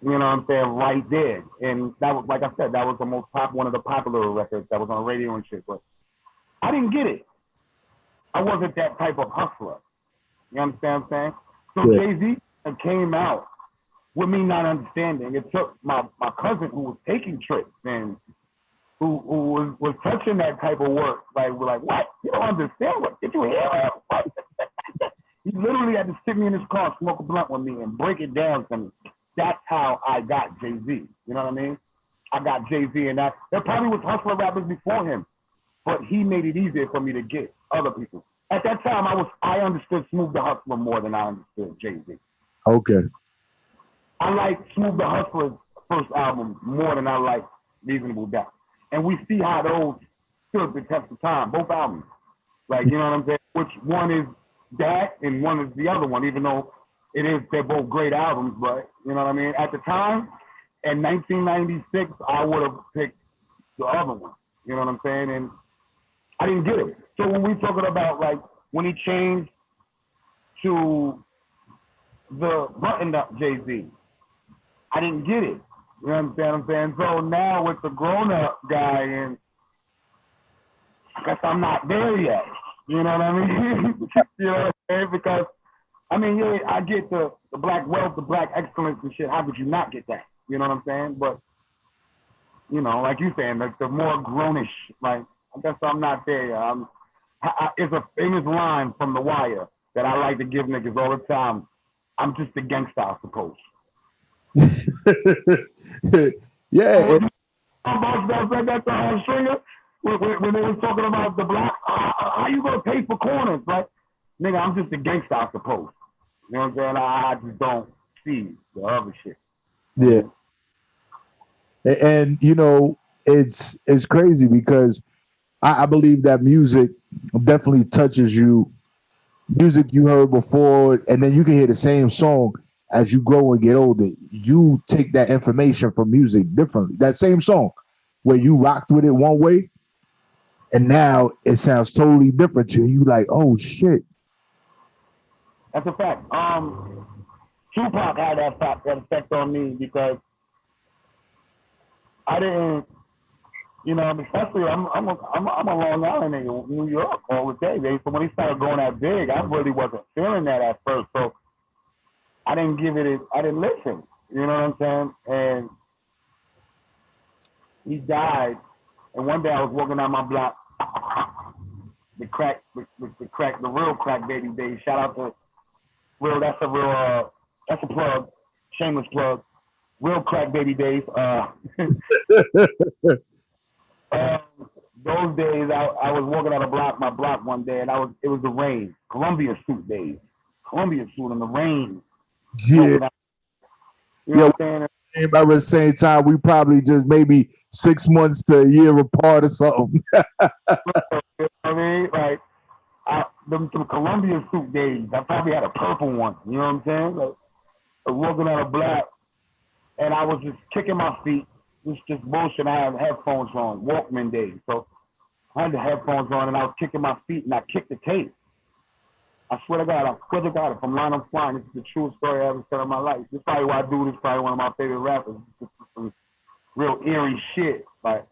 You know what I'm saying? Right there. And that was, like I said, that was the most one of the popular records that was on the radio and shit. But I didn't get it. I wasn't that type of hustler. You understand what I'm saying? So Yeah. Jay-Z came out with me not understanding. It took my cousin who was taking trips and who was touching that type of work. Like, we're like, what? You don't understand? What? Did you hear it? What? He literally had to sit me in his car, smoke a blunt with me, and break it down to me. That's how I got Jay-Z. You know what I mean? I got Jay-Z, and that there probably was hustler rappers before him, but he made it easier for me to get other people. At that time, I understood Smooth the Hustler more than I understood Jay-Z. Okay. I like Smooth the Hustler's first album more than I like Reasonable Doubt. And we see how those stood the test of time, both albums. Like, you know what I'm saying? Which one is that and one is the other one, even though they're both great albums, but you know what I mean? At the time, in 1996, I would have picked the other one. You know what I'm saying? And I didn't get it. So when we talking about like when he changed to the button-up Jay-Z, I didn't get it. You understand what I'm saying? So now with the grown-up guy, and I guess I'm not there yet. You know what I mean? You know what I'm saying? Because I mean, yeah, I get the black wealth, the black excellence and shit. How could you not get that? You know what I'm saying? But, you know, like you saying, like the more grownish, like, I guess I'm not there yet. It's a famous line from The Wire that I like to give niggas all the time. I'm just a gangster, I suppose. Yeah. That's the whole stringer. When they was talking about the black, how you gonna pay for corners? Like, nigga, I'm just a gangster, I suppose. You know what I'm saying? I just don't see the other shit. Yeah. And you know, it's crazy because I believe that music definitely touches you. Music you heard before, and then you can hear the same song as you grow and get older. You take that information from music differently. That same song where you rocked with it one way, and now it sounds totally different to you. You like, oh shit. That's a fact. Tupac had that effect on me because I didn't, you know, especially I'm a Long Island nigga, New York all the day. So when he started going that big, I really wasn't feeling that at first. So I didn't listen. You know what I'm saying? And he died. And one day I was walking down my block, the real crack baby days. Shout out to Real, that's a plug, shameless plug. Real crack baby days. Those days I was walking out of my block one day, and it was the rain. Columbia suit days. Columbia suit in the rain. Yeah. You know what I'm saying? By the same time, we probably just maybe 6 months to a year apart or something. You know what I mean? Like the Columbia suit days. I probably had a purple one. You know what I'm saying? Like, I was walking out of block, and I was just kicking my feet. Just bullshit. I had headphones on, Walkman days. So I had the headphones on, and I was kicking my feet, and I kicked the tape. I swear to God, if I'm lying, I'm flying. This is the truest story I ever said in my life. This is probably why I do this. Probably one of my favorite rappers. This is some real eerie shit. Like,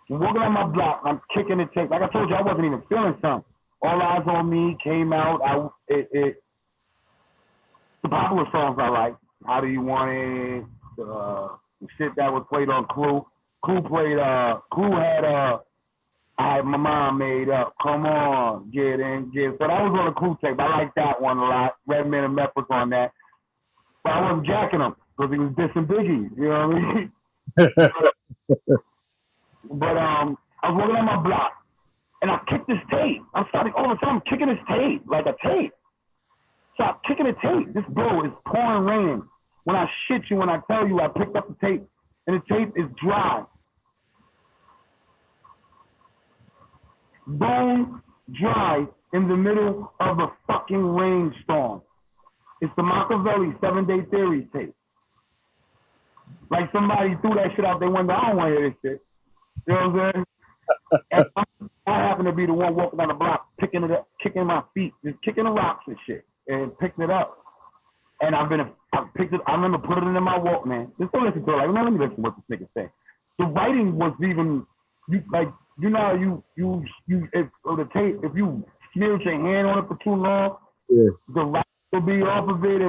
I'm walking on my block, I'm kicking the tape. Like I told you, I wasn't even feeling something. All Eyes on Me came out. The popular songs I like. How Do You Want It? The shit that was played on Clue. Clue had I had my mind made up. Come on, get in, get. So that was on the Clue tape. I like that one a lot. Redman and Meth was on that. But I wasn't jacking him because he was dissing Biggie. You know what I mean? But I was walking on my block, and I kicked this tape. I'm starting all of a sudden, I'm kicking this tape like a tape. So I'm kicking the tape. This bro is pouring rain. When I shit you, when I tell you I picked up the tape, and the tape is dry. Bone dry in the middle of a fucking rainstorm. It's the Machiavelli 7-Day Theory tape. Like somebody threw that shit out their window. I don't want to hear this shit. You know what I'm saying? And I happen to be the one walking down the block, picking it up, kicking my feet, just kicking the rocks and shit, and picking it up. And I've been I picked it. I remember putting it in my Walkman. Just don't listen to it. Like, let me listen to what this nigga say. The writing was even if you smeared your hand on it for too long, the writing will be off of it.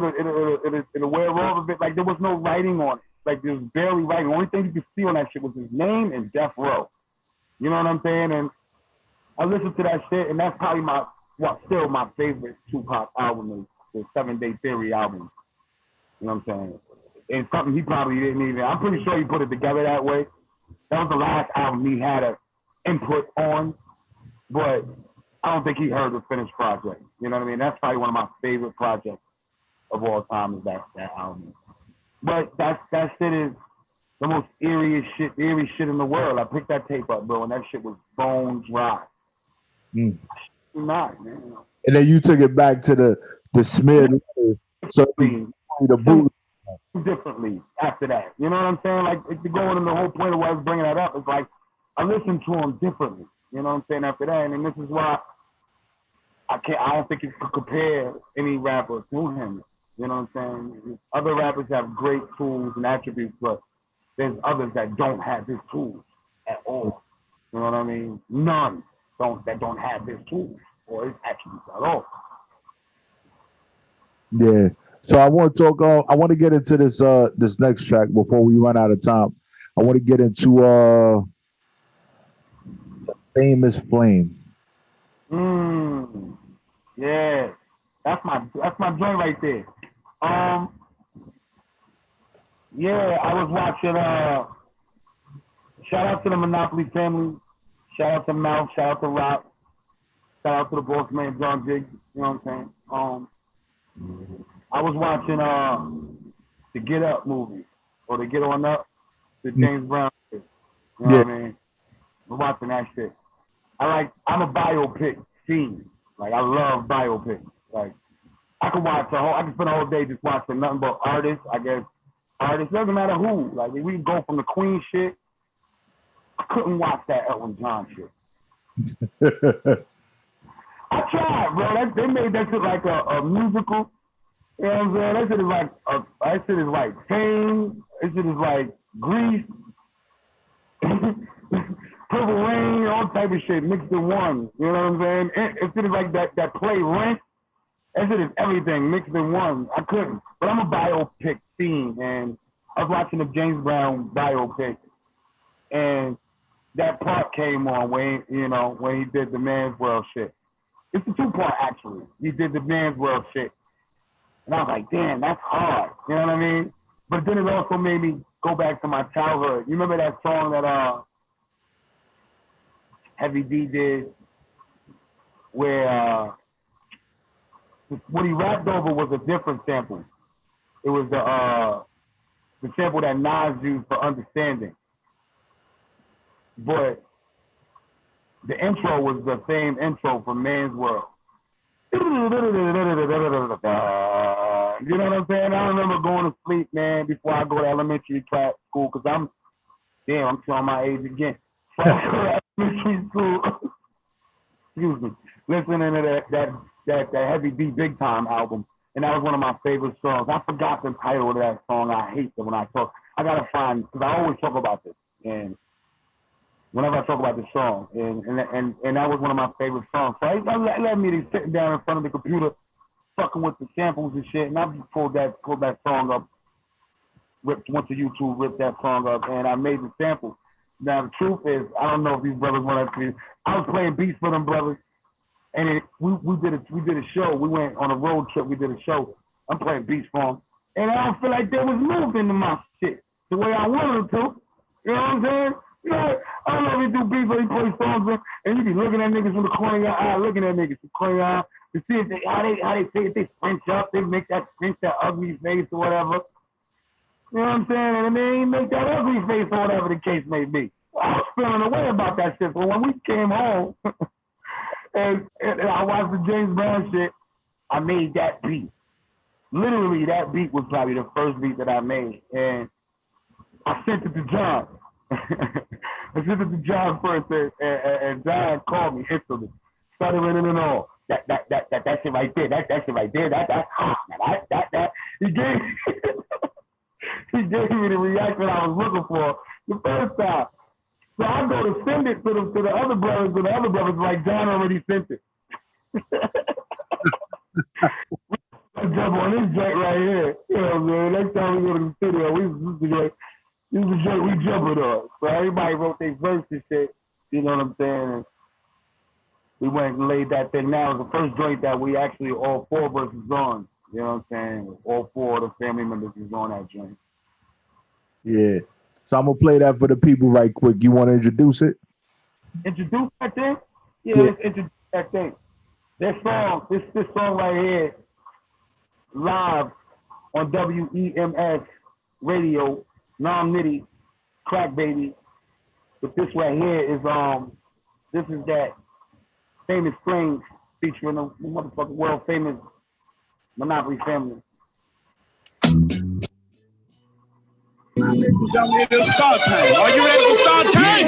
It'll wear off of it. Like there was no writing on it. Like there was barely writing. The only thing you could see on that shit was his name and Death Row. You know what I'm saying? And I listened to that shit, and that's probably still my favorite Tupac album is the 7 Day Theory album. You know what I'm saying? And something he probably didn't even. I'm pretty sure he put it together that way. That was the last album he had an input on, but I don't think he heard the finished project. You know what I mean? That's probably one of my favorite projects of all time is that album. But that shit is the most eerie shit in the world. I picked that tape up, bro, and that shit was bone dry. Not, man. And then you took it back to the smeared letters. So the boot differently after that. You know what I'm saying? Like if you go into the whole point of why I was bringing that up, it's like I listened to him differently. You know what I'm saying? After that, and this is why I don't think you could compare any rapper to him. You know what I'm saying? Other rappers have great tools and attributes, but there's others that don't have his tools at all. You know what I mean? None that don't have his tools or his attributes at all. Yeah. So I want to talk. I want to get into this next track before we run out of time. I want to get into the Famous Flame. Yeah, that's my joint right there. Yeah, I was watching. Shout out to the Monopoly family. Shout out to Mouth. Shout out to Rock. Shout out to the boss man John Diggs. You know what I'm saying? I was watching the Get Up movie or the Get On Up, the James Brown shit. You know what I mean? I'm watching that shit. I'm a biopic fiend. Like I love biopics. Like I can spend a whole day just watching nothing but artists. I guess artists doesn't matter who. Like we can go from the Queen shit. I couldn't watch that Elton John shit. I tried, bro. They made that shit like a musical. You know what I'm saying? That shit is like Fame. That shit is like Grease. Purple Rain, all type of shit mixed in one. You know what I'm saying? It shit is like that play Rent. That shit is everything mixed in one. I couldn't. But I'm a biopic fiend, and I was watching the James Brown biopic, and that part came on when he did the Man's World shit. It's a 2-part actually. He did the Man's World shit. And I was like, damn, that's hard. You know what I mean? But then it also made me go back to my childhood. You remember that song that Heavy D did where what he rapped over was a different sample. It was the sample that Nas used for Understanding. But the intro was the same intro for Man's World. You know what I'm saying? I remember going to sleep, man, before I go to elementary school, because I'm showing my age again. So I go to elementary school, excuse me, listening to that Heavy D Big Time album, and that was one of my favorite songs. I forgot the title of that song. I hate it when I talk. I gotta find, because I always talk about this, and whenever I talk about this song, and that was one of my favorite songs. So that led me to sitting down in front of the computer, fucking with the samples and shit, and I just pulled that song up, went to YouTube, ripped that song up, and I made the sample. Now the truth is, I don't know if these brothers want to see. I was playing beats for them brothers, and we did a show. We went on a road trip. We did a show. I'm playing beats for them, and I don't feel like they was moving to my shit the way I wanted them to. You know what I'm saying? You know, I don't know if you do beats or you play songs, and you be looking at niggas from the corner of your eye, looking at niggas from the corner of your eye to see if how they say if they scrunch up, they make that ugly face or whatever. You know what I'm saying? And they ain't make that ugly face or whatever the case may be. I was feeling away about that shit. But when we came home and I watched the James Brown shit, I made that beat. Literally, that beat was probably the first beat that I made. And I sent it to John. I sent it to John first, and John called me instantly. Started running and all. That shit right there. That shit right there. That's hot. That. he gave he gave me the reaction I was looking for the first time. So I go to send it to the other brothers, and the other brothers like, John already sent it. Jump on this joint right here. You know, man. Next time we go to the studio, this is the joint we jumping on. So everybody wrote their verse and shit. You know what I'm saying? And we went and laid that thing down. It was the first joint that we actually all four of us was on. You know what I'm saying? All four of the family members was on that joint. Yeah. So I'm gonna play that for the people right quick. You want to introduce it? Introduce that thing? Yeah, let's introduce that thing. This song right here, live on WEMS radio, Nitty, Crack Baby. But this right here is this is that Famous Flames featuring the motherfucking world famous Monopoly family. Ladies and gentlemen, it is start time. Are you ready for start time?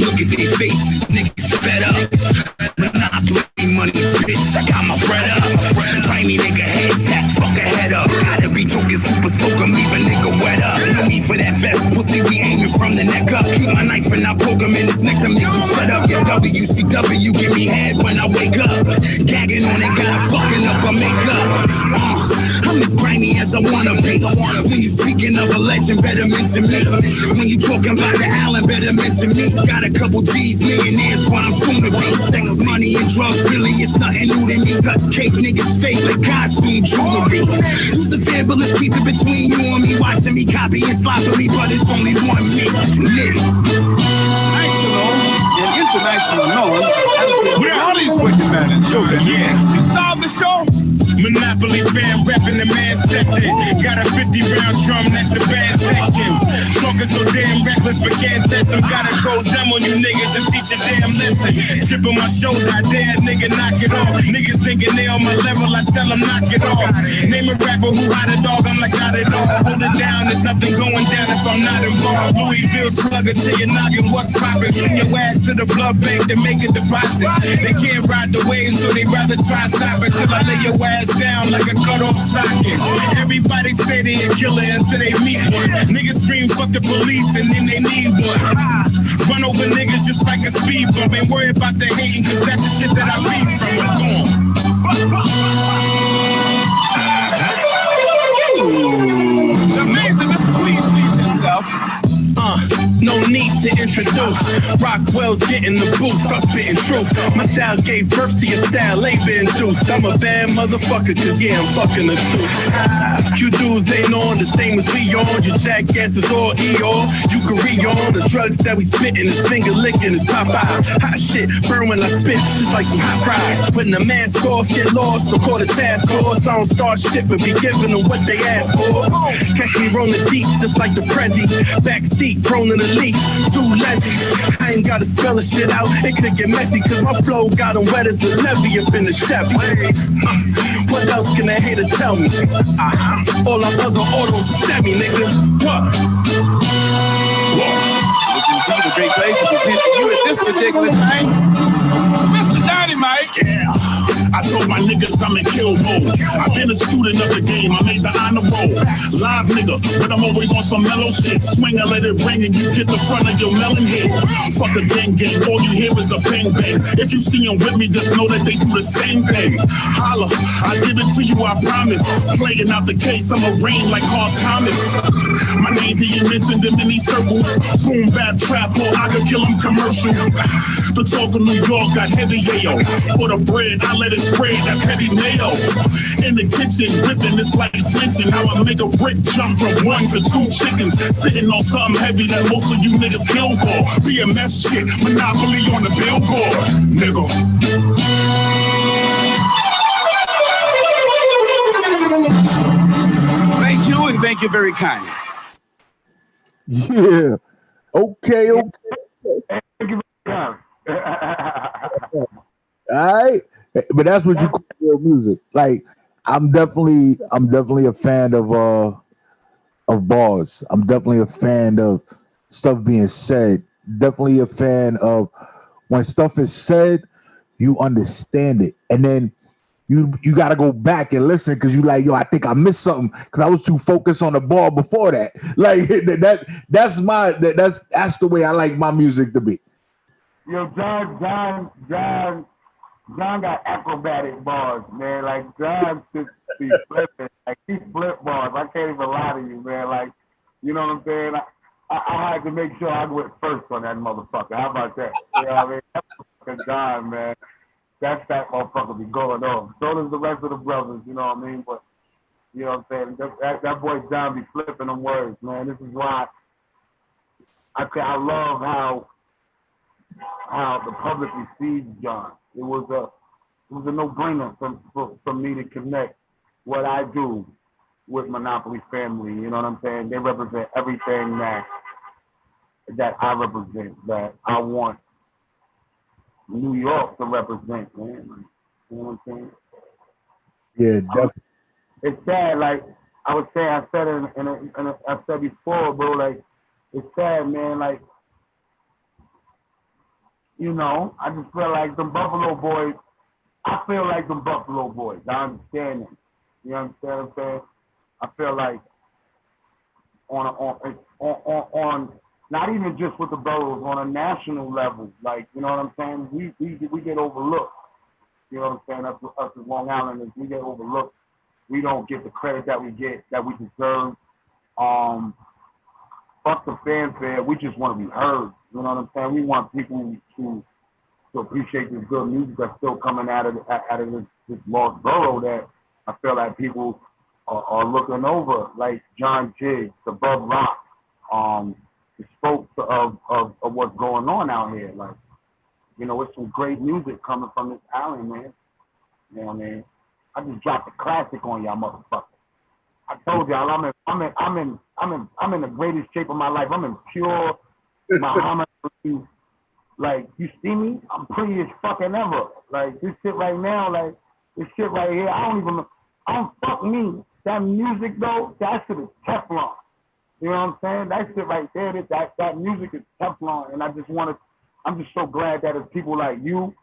Look at these faces, niggas fed up. Monopoly money, bitch, I got my bread up. Grimy nigga head tap, fuck a head up. Gotta be talking super soaker, leave a nigga wet up. No need for that vest, pussy, we aiming from the neck up. Keep my knife and I poke him in his neck to make him shut up. Yeah, WCW, give me head when I wake up. Gagging on it, got fucking up my makeup. I'm as grimy as I wanna be. When you speaking of a legend, better mention me. When you talking about the Allen, better mention me. Got a couple G's, millionaires, what I'm soon to be. Sex, money, and drugs, really, it's nothing new to me. Touch cake, niggas fake like costume jewelry. Who's the fabulous, keep it between you and me. Watching me copy and sloppily, but it's only one me. Nitty. National and international known as the Rowdy's Wicked Man and Sugar. Yeah. You start the show? Monopoly fan rapping, the man stepped in. Got a 50-round drum, that's the band section. Talking so damn reckless, but can't test him. Gotta go dumb on you niggas and teach a damn lesson. Chip on my shoulder, I dare nigga knock it off. Niggas thinking they on my level, I tell them knock it off. Name a rapper who hot a dog, I'm like got it all. Hold it down, there's nothing going down if I'm not involved. Louisville slugger till you're knocking, what's poppin'? Send your ass to the blood bank to make a deposit. They can't ride the wave, so they rather try stop it till I lay your ass down like a cut-off stocking. Everybody say they a killer until they meet one. Niggas scream fuck the police and then they need one. Run over niggas just like a speed bump. Ain't worry about the hating cause that's the shit that I read from. I'm gone. The amazing Mr. Please himself. No need to introduce. Rockwell's getting the boost, start spitting truth. My style gave birth to your style, labor induced. I'm a bad motherfucker, cause yeah, I'm fucking the truth. You dudes ain't on the same as we on. You jackasses all ER. You can re-on the drugs that we spitting, is finger licking, is Popeye. Hot shit, burn when I spit, just like some hot fries. Putting a mask off, get lost, so call the task force. I don't start shit, but be giving them what they ask for. Catch me rolling deep, just like the Prezi. Backseat, prone to the leaf, too lazy. I ain't gotta spell the shit out, it could get messy, cause my flow got them wet as a levee up in the Chevy. What else can a hater tell me? All our other autos semi, nigga. What? It's indeed a great place to present to you at this particular time, Mr. Dynamite. Yeah. I told my niggas I'm in kill mode. I've been a student of the game, I made the honor roll. Live nigga, but I'm always on some mellow shit. Swing and let it ring and you get the front of your melon head. Fuck a gang gang, all you hear is a bang bang. If you see them with me, just know that they do the same thing. Holla, I give it to you, I promise. Playing out the case, I'ma reign like Carl Thomas. My name being mentioned in many circles. Boom, bap, trap, or I could kill him commercial. The talk of New York got heavy, yayo. For the bread, I let it spread, that's heavy mayo. In the kitchen, whipping, it's like flinching. How I make a brick jump from 1 to 2 chickens. Sitting on something heavy that most of you niggas kill for. BMS shit, Monopoly on the billboard, nigga. Thank you, and thank you very kindly. Yeah. Okay. All right. But that's what you call real music. Like, I'm definitely a fan of bars. I'm definitely a fan of stuff being said. Definitely a fan of when stuff is said, you understand it. And then you got to go back and listen because you like, yo, I think I missed something because I was too focused on the ball before that. Like that's the way I like my music to be. Yo, John got acrobatic bars, man. Like John just be flipping. Like he flip bars. I can't even lie to you, man. Like, you know what I'm saying? I had to make sure I went first on that motherfucker. How about that? You know what I mean? That motherfucker John, man. That motherfucker be going on. So does the rest of the brothers, you know what I mean? But you know what I'm saying? That boy John be flipping them words, man. This is why I love how the public receives John. It was a no-brainer for me to connect what I do with Monopoly family. You know what I'm saying? They represent everything that I represent, that I want New York to represent, man. You know what I'm saying? Yeah, definitely. It's sad, like I was saying, I said before, bro, like, it's sad, man, like, you know, I just feel like the Buffalo Boys, I understand them. You understand what I'm saying? I feel like on not even just with the boroughs, on a national level, like, you know what I'm saying? We get overlooked. You know what I'm saying? Us as Long Islanders, we get overlooked. We don't get the credit that we deserve. Fuck the fanfare. We just want to be heard. You know what I'm saying? We want people to appreciate this good music that's still coming out of this lost borough that I feel like people are looking over, like John Jiggs, the Bub Rock, the spokes of what's going on out here. Like, you know, it's some great music coming from this island, man. You know what I mean? I just dropped a classic on y'all, motherfuckers. I told y'all I'm in the greatest shape of my life. I'm in pure Muhammad. Like, you see me? I'm pretty as fucking ever. Like, this shit right now, like, this shit right here, I don't fuck me. That music, though, that shit is Teflon. You know what I'm saying? That shit right there, that music is Teflon. And I'm just so glad that it's people like you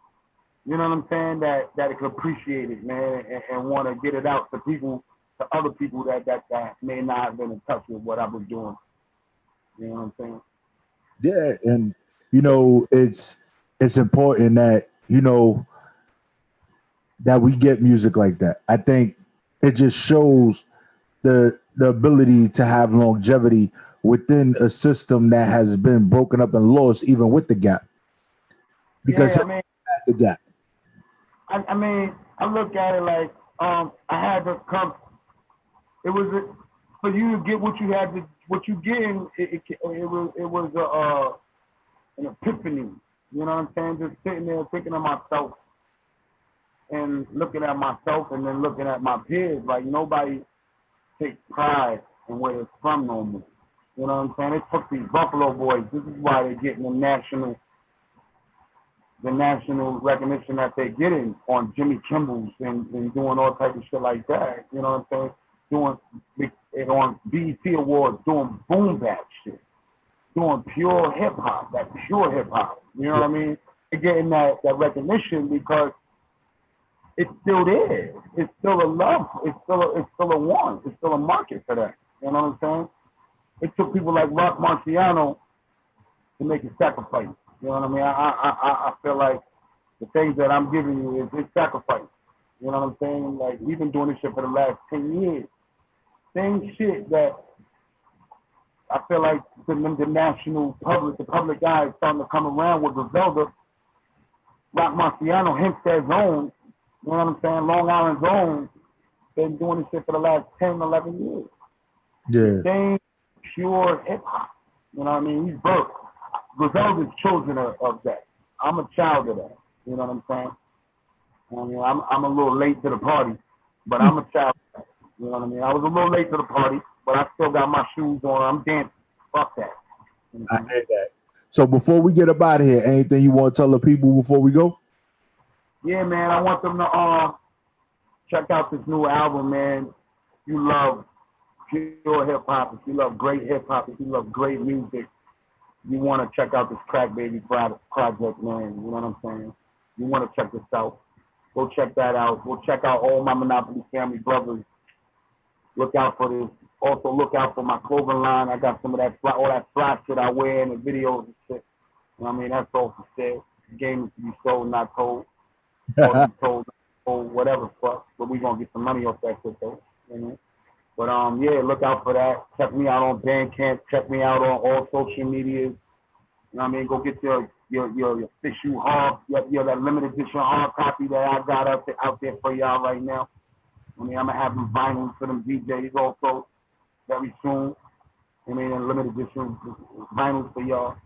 know what I'm saying, that can appreciate it, man, and want to get it out to people, to other people that may not have been in touch with what I was doing. You know what I'm saying? Yeah, and you know, it's important that, you know, that we get music like that. I think it just shows the ability to have longevity within a system that has been broken up and lost, even with the gap. Because yeah, I mean, the gap. I mean, I look at it like I had to come. It was for you to get what you getting. It was an epiphany. You know what I'm saying? Just sitting there thinking of myself and looking at myself, and then looking at my peers. Like, nobody takes pride in where it's from no more. You know what I'm saying? It took these Buffalo Boys. This is why they're getting the national recognition that they're getting on Jimmy Kimmel's and doing all type of shit like that. You know what I'm saying? Doing it on BET Awards, doing boom bap shit, doing pure hip hop, that pure hip hop. You know what I mean? They're getting that recognition because it's still there. It's still a love. It's still a want. It's still a market for that. You know what I'm saying? It took people like Rock Marciano to make a sacrifice. You know what I mean? I feel like the things that I'm giving you is sacrifice. You know what I'm saying? Like, we've been doing this shit for the last 10 years. Same shit that I feel like the national public, the public eye is starting to come around with Griselda. Rock Marciano, Hempstead's own, you know what I'm saying? Long Island's own, been doing this shit for the last 10, 11 years. Yeah. Same pure hip hop. You know what I mean? He's broke. Griselda's children of that. I'm a child of that. You know what I'm saying? I mean, I'm a little late to the party, but I'm a child of that. You know what I mean? I was a little late to the party, but I still got my shoes on. I'm dancing. Fuck that. You know I heard that. So before we get up out of here, anything you want to tell the people before we go? Yeah, man. I want them to check out this new album, man. If you love pure hip hop, if you love great hip hop, if you love great music, you want to check out this Crack Baby project, man. You know what I'm saying? You want to check this out. Go check that out. Go check out all my Monopoly family brothers. Look out for this. Also look out for my clothing line. I got some of that all that fly shit I wear in the videos and shit. You know what I mean? That's all for sale. The game is to be sold, not told. Or to be told, or whatever fuck. But we gonna get some money off that shit though. You know? But yeah, look out for that. Check me out on Bandcamp. Check me out on all social medias. You know what I mean? Go get your official hard, that limited edition hard copy that I got out there for y'all right now. I mean, I'm gonna have them vinyls for them DJs also very soon. I mean, and limited edition vinyls for y'all.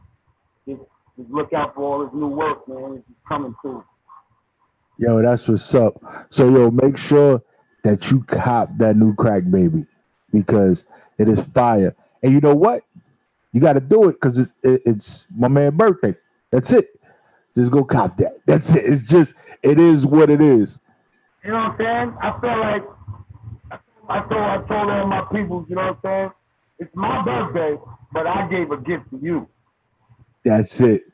Just look out for all this new work, man. It's coming too. Yo, that's what's up. So, yo, make sure that you cop that new Crack Baby because it is fire. And you know what? You got to do it because it's my man's birthday. That's it. Just go cop that. That's it. It's just, it is what it is. You know what I'm saying? I feel like I told all my people, you know what I'm saying? It's my birthday, but I gave a gift to you. That's it.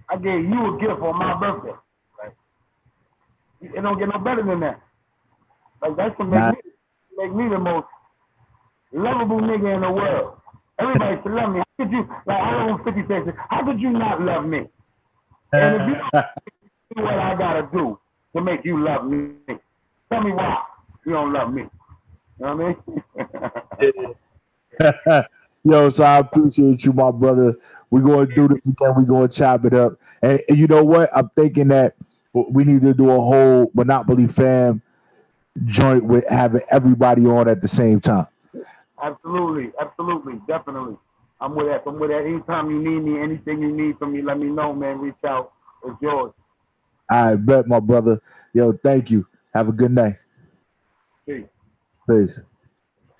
I gave you a gift on my birthday. Like, it don't get no better than that. Like, that's to make me the most lovable nigga in the world. Everybody should love me. How could you, like, I don't know 50 Cent said, how could you not love me? And if you don't do what I gotta do to make you love me, tell me why you don't love me. You know what I mean? Yo, so I appreciate you, my brother. We're going to do this again. We're going to chop it up. And you know what? I'm thinking that we need to do a whole Monopoly fam joint with having everybody on at the same time. Absolutely, definitely. I'm with that. Anytime you need me, anything you need from me, let me know, man. Reach out. It's yours. I bet, my brother. Yo, thank you. Have a good night. Peace. Peace.